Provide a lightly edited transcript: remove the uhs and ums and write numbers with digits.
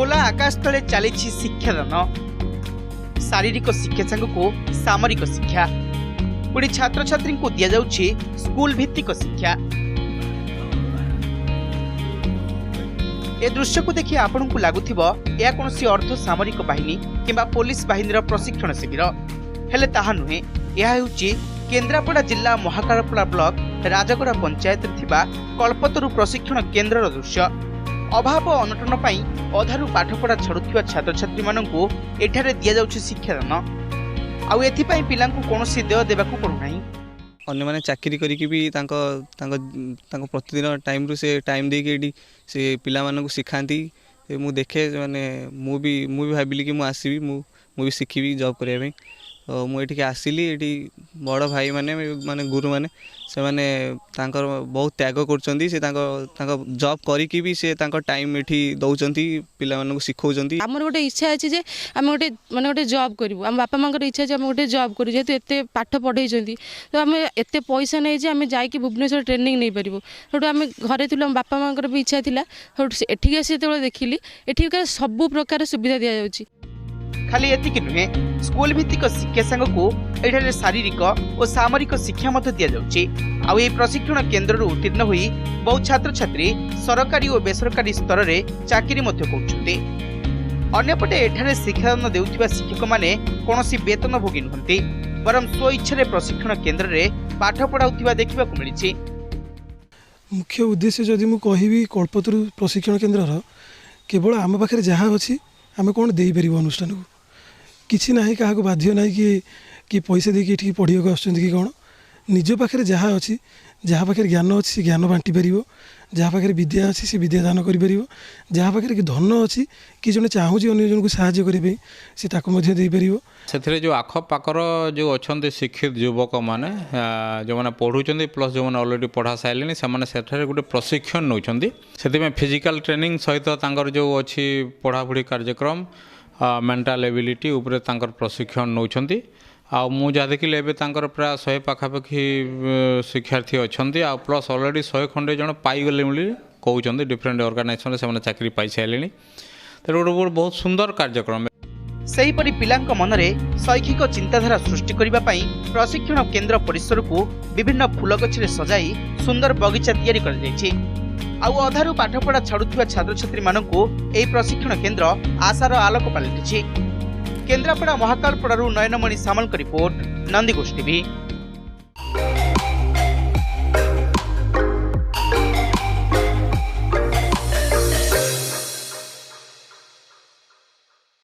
खोला आकाश तले चली शिक्षादान शारीरिक शिक्षा सांगू सामरिक शिक्षा पुणी छात्र छात्री को दि जाउछि स्कूल भित्तिक शिक्षा। ए दृश्य को देखि आपण को लागुथिबो या कोनोसी अर्ध सामरिक बाहिनी किंबा पुलिस बाहिनीर प्रशिक्षण शिविर हेले ताहा नुहे। यह हेउछि केन्द्रापड़ा जिला महाकालपड़ा ब्लॉक राजगड़ा पंचायत थिबा कल्पतरु प्रशिक्षण केन्द्रर दृश्य। अभाव अनटन पई अधारु पाठपढ़ा छाड़ुथिबा छात्र छात्री माननकु एठारे दिया जाउछि शिक्षादान आउ एथि पई पिलांकु कोनोसी देय देबाकु पड़ु नाही। अन्य माने चाकरी करिकि भी प्रतिदिन टाइम रु से टाइम देके एडी से पिला माननकु सिखांती मु देखे माने मु भी भाबिली कि मु आसीबी मु भी सिखिबी जॉब करिया में। तो मुझे आसिली ये बड़ भाई माने गुरु माने से माने तांकर बहुत त्याग करचंदी से जॉब करिकि भी से टाइम एठी दउचंती पिला मानन को सिखौचंती। हमर गोटे इच्छा अछि जे हम गोटे जॉब करिवु हम बापा मांकर इच्छा जे हम गोटे जॉब करू जेतु एते पाठ पढैचंती तो हम एते पैसा नै जे हम जाई कि भुवनेश्वर ट्रेनिंग नै परिबो। होटो हम घरे थिलु हम बापा मांकर भी इच्छा थिला होटो एठी आसी तेबे देखिली एठी का सब प्रकार सुविधा दिया जाउची। खाली एतिक नुहे स्कूल भित्तिक शिक्षा सांगू एठारे शारीरिक और सामरिक शिक्षा मत दि जाउछि। आउ ए प्रशिक्षण केन्द्र उत्तीर्ण होई बहु छात्र छात्री सरकारी और बेसरकारी स्तर रे चाकरी मध्य करुछन्ते। अन्यपटे एठारे शिक्षादान देउथिबा शिक्षक माने कोनोसी वेतन भोगी नहंती बरम स्व इच्छा प्रशिक्षण केन्द्र रे पाठ पढ़ाउथिबा देखिबाकु मिलिछि। मुख्य उद्देश्य जदि मु कहिबी कल्पतरु प्रशिक्षण केन्द्र केवल आम पाखे जहाँ अच्छी आम कौन दे पार अनुष्ठान को किसी ना क्या बाध्य ना कि पैसा देकी ये पढ़ा कि कौन निज पाखे जहाँ अच्छी जहाँ पाखे ज्ञान अच्छी ज्ञान बांटी पार जहाँ पाखे विद्या अच्छी से विद्या दान कर जहाँ पाखे कि धन अच्छी कि जन चाहूँ अन्य जन को साहाय्य करने से से जो आखपाखर जो अच्छा शिक्षित युवक मैंने जो मैंने पढ़ुं प्लस जो मैंने अलरेडी पढ़ा सारे से गोटे प्रशिक्षण नौकरी से फिजिकल ट्रेनिंग सहित जो अच्छी पढ़ापढ़ी कार्यक्रम मेंटल एबिलिटी उपरे प्रशिक्षण नौकरी आ मु जहाँ देखिले एवं प्राय 100 पाखापाखि शिक्षार्थी अच्छा आ प्लस अलरेडी 100 खंडे जन पाईगले कहते डिफरेंट ऑर्गेनाइजेशन से चाकरी पाई सारे तो गोटे बहुत सुंदर कार्यक्रम। सेहीपरि पिलांक मनरे शैक्षिक चिंताधारा सृष्टि करिबा पई प्रशिक्षण केन्द्र परिसर को विभिन्न फूल गछरे सजाई सुंदर बगीचा तैयारी कर जायछि। आउ अधारु पाठपढ़ा छाड़ुथिबा छात्र छात्री माननकु एही प्रशिक्षण केन्द्र आशार आलोक पालटिछि। केन्द्रापड़ा महाकालपड़ारू नयनमणि सामल रिपोर्ट नंदीगोष्ठी टीवी।